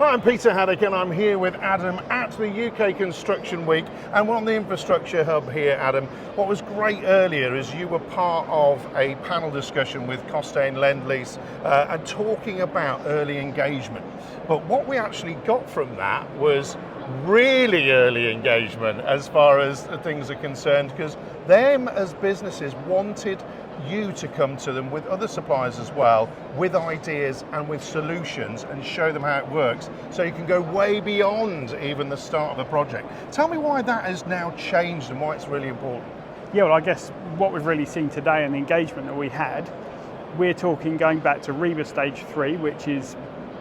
Hi, I'm Peter Haddock and I'm here with Adam at the UK Construction Week, and we're on the infrastructure hub here, Adam. What was great earlier is you were part of a panel discussion with Costain Lendlease and talking about early engagement. But what we actually got from that was really early engagement as far as things are concerned, because them as businesses wanted you to come to them with other suppliers as well, with ideas and with solutions, and show them how it works, so you can go way beyond even the start of the project. Tell me why that has now changed and why it's really important. Yeah, well, I guess what we've really seen today and the engagement that we had, we're talking going back to REBA stage 3, which is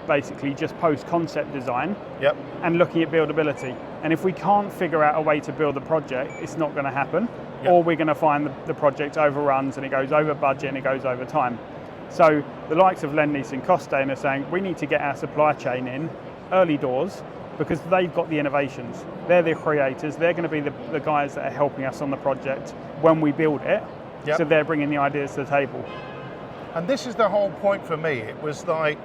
basically just post-concept design, and looking at buildability. And if we can't figure out a way to build the project, it's not going to happen. Or we're going to find the project overruns and it goes over budget and it goes over time. So the likes of Lendlease and Costain are saying we need to get our supply chain in early doors, because they've got the innovations. They're the creators. They're going to be the guys that are helping us on the project when we build it. So they're bringing the ideas to the table. And this is the whole point for me. It was like,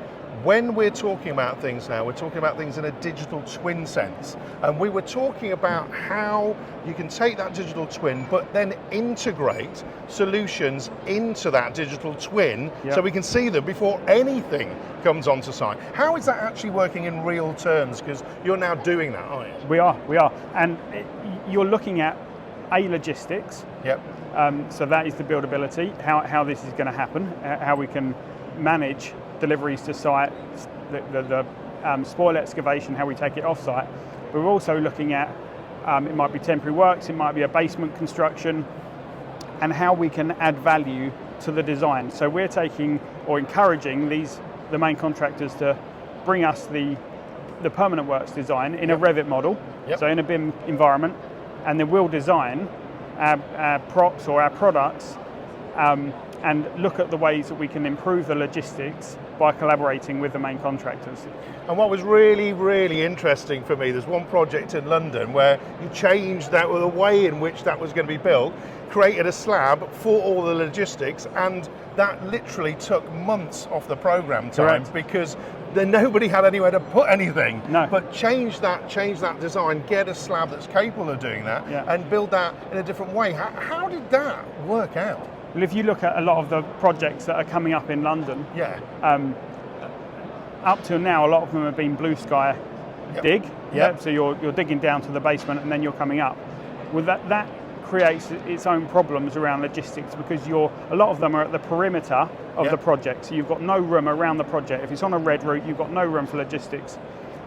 when we're talking about things now, we're talking about things in a digital twin sense. And we were talking about how you can take that digital twin, but then integrate solutions into that digital twin so we can see them before anything comes onto site. How is that actually working in real terms? Because you're now doing that, aren't you? We are. And you're looking at logistics. So that is the buildability, how this is going to happen, how we can manage deliveries to site, the spoil excavation, how we take it off site. But we're also looking at, it might be temporary works, it might be a basement construction, and how we can add value to the design. So we're taking or encouraging the main contractors to bring us the permanent works design in a Revit model, so in a BIM environment, and then we'll design our props or our products and look at the ways that we can improve the logistics by collaborating with the main contractors. And what was really, really interesting for me, there's one project in London where you changed that, or the way in which that was going to be built, created a slab for all the logistics, and that literally took months off the program time because then nobody had anywhere to put anything. But change that design, get a slab that's capable of doing that, and build that in a different way. How did that work out? Well, if you look at a lot of the projects that are coming up in London, up till now, a lot of them have been blue sky dig. So you're digging down to the basement and then you're coming up. Well, that creates its own problems around logistics, because a lot of them are at the perimeter of the project. So you've got no room around the project. If it's on a red route, you've got no room for logistics.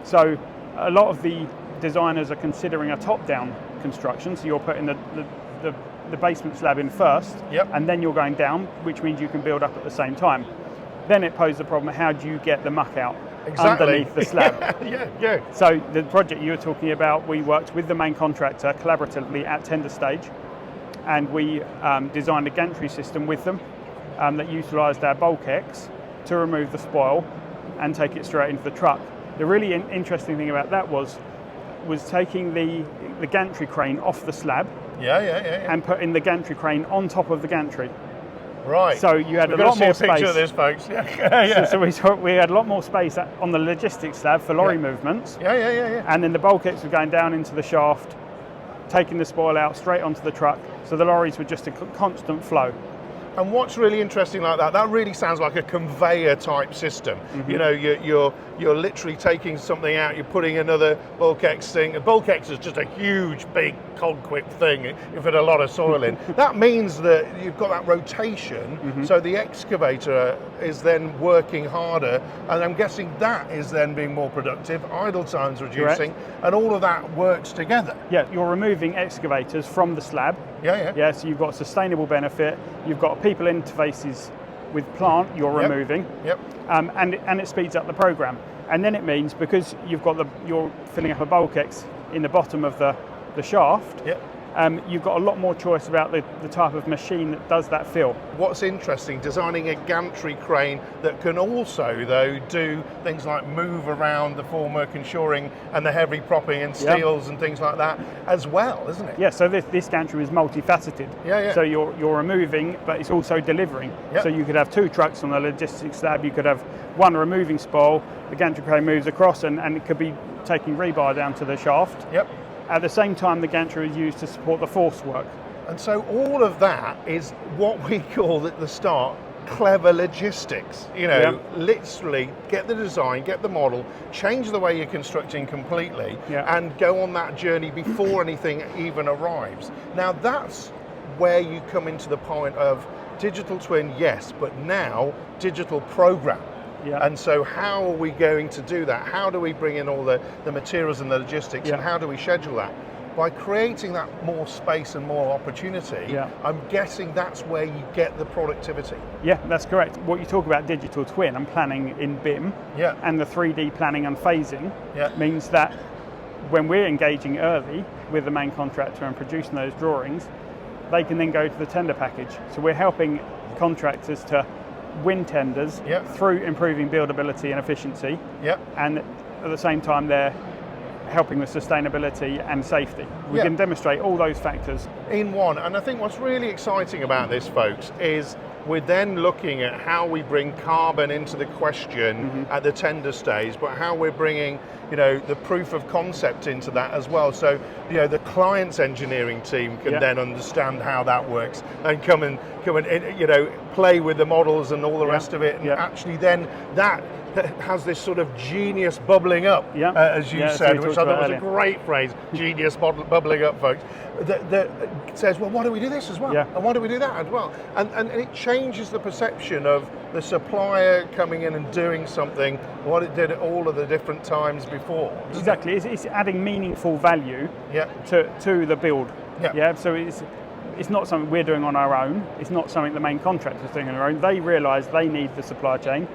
So a lot of the designers are considering a top-down construction. So you're putting the basement slab in first, and then you're going down, which means you can build up at the same time. Then it poses the problem, how do you get the muck out underneath the slab? So the project you were talking about, we worked with the main contractor collaboratively at tender stage, and we designed a gantry system with them that utilised our bulk X to remove the spoil and take it straight into the truck. The really interesting thing about that was taking the gantry crane off the slab and putting the gantry crane on top of the gantry. Right. So you had a lot more space. Picture of this, folks. So we had a lot more space on the logistics slab for lorry movements. And then the bulk X were going down into the shaft, taking the spoil out straight onto the truck. So the lorries were just a constant flow. And what's really interesting like that really sounds like a conveyor type system. You know, you're literally taking something out, you're putting another bulk X thing. A bulk X is just a huge, big Conquip thing. You've had a lot of soil in. That means that you've got that rotation, so the excavator is then working harder, and I'm guessing that is then being more productive, idle time's reducing, and all of that works together. You're removing excavators from the slab. So you've got sustainable benefit, you've got people interfaces with plant you're removing, and it speeds up the program. And then it means, because you're filling up a bulk X in the bottom of the shaft, you've got a lot more choice about the type of machine that does that fill. What's interesting, designing a gantry crane that can also, though, do things like move around the formwork and shoring and the heavy propping and steels and things like that as well, isn't it? Yeah, so this gantry is multifaceted. Yeah. So you're removing, but it's also delivering. Yep. So you could have 2 trucks on the logistics slab, you could have one removing spoil, the gantry crane moves across and it could be taking rebar down to the shaft. Yep. At the same time, the gantry is used to support the force work. And so all of that is what we call at the start clever logistics. Literally get the design, get the model, change the way you're constructing completely, and go on that journey before anything even arrives. Now that's where you come into the point of digital twin, yes, but now digital program. Yeah. And so how are we going to do that? How do we bring in all the materials and the logistics, and how do we schedule that? By creating that more space and more opportunity, I'm guessing that's where you get the productivity. Yeah, that's correct. What you talk about digital twin and planning in BIM, and the 3D planning and phasing means that when we're engaging early with the main contractor and producing those drawings, they can then go to the tender package. So we're helping contractors to win tenders through improving buildability and efficiency, and at the same time they're helping with sustainability and safety. We can demonstrate all those factors in one. And I think what's really exciting about this, folks, is we're then looking at how we bring carbon into the question at the tender stage, but how we're bringing, the proof of concept into that as well. So, the client's engineering team can then understand how that works and come and play with the models and all the rest of it. And actually then that has this sort of genius bubbling up, as you said, which I thought was a great phrase, genius bubbling up, folks, that says, well, why do we do this as well? And why do we do that as well? And it changes the perception of the supplier coming in and doing something, what it did at all of the different times before. Exactly, it's adding meaningful value to the build. So it's not something we're doing on our own, it's not something the main contractor's doing on their own. They realise they need the supply chain.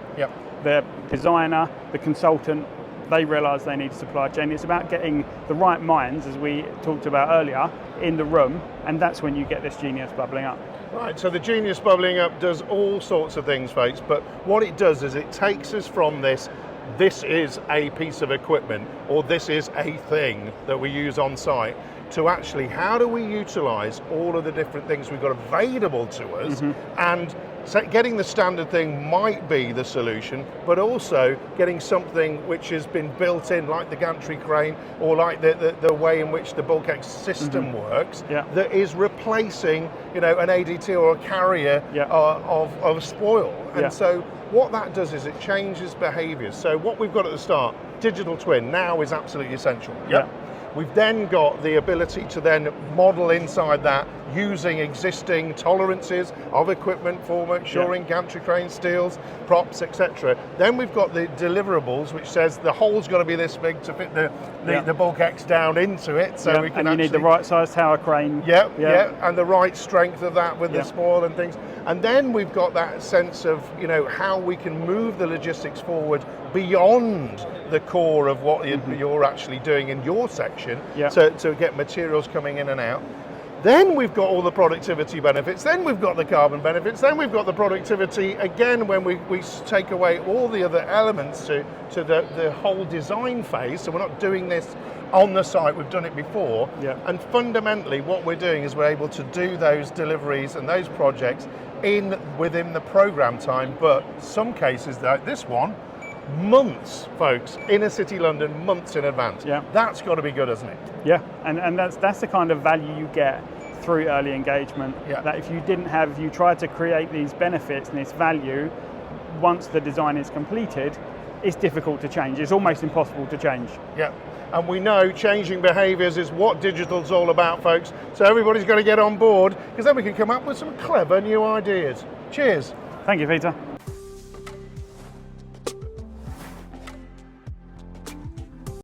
The designer, the consultant, they realise they need a supply chain. It's about getting the right minds, as we talked about earlier, in the room, and that's when you get this genius bubbling up. Right, so the genius bubbling up does all sorts of things, folks, but what it does is it takes us from this is a piece of equipment, or this is a thing that we use on site, to actually how do we utilise all of the different things we've got available to us, and getting the standard thing might be the solution, but also getting something which has been built in, like the gantry crane, or like the way in which the bulkhead system works, that is replacing, an ADT or a carrier of spoil. And so what that does is it changes behaviours. So what we've got at the start, digital twin, now is absolutely essential. We've then got the ability to then model inside that using existing tolerances of equipment, formwork, shoring, gantry crane, steels, props, etc. Then we've got the deliverables, which says the hole's got to be this big to fit the bulkheads down into it. So we can and you need the right size tower crane. And the right strength of that with the spoil and things. And then we've got that sense of, how we can move the logistics forward beyond the core of what you're actually doing in your section to get materials coming in and out. Then we've got all the productivity benefits, then we've got the carbon benefits, then we've got the productivity again when we take away all the other elements to the whole design phase. So we're not doing this on the site, we've done it before. And fundamentally what we're doing is we're able to do those deliveries and those projects within the program time, but some cases like this one, months, folks, inner city London, months in advance. That's got to be good, hasn't it? And that's the kind of value you get through early engagement. That if you tried to create these benefits and this value, once the design is completed, it's difficult to change. It's almost impossible to change. And we know changing behaviours is what digital's all about, folks. So everybody's got to get on board, because then we can come up with some clever new ideas. Cheers. Thank you, Peter.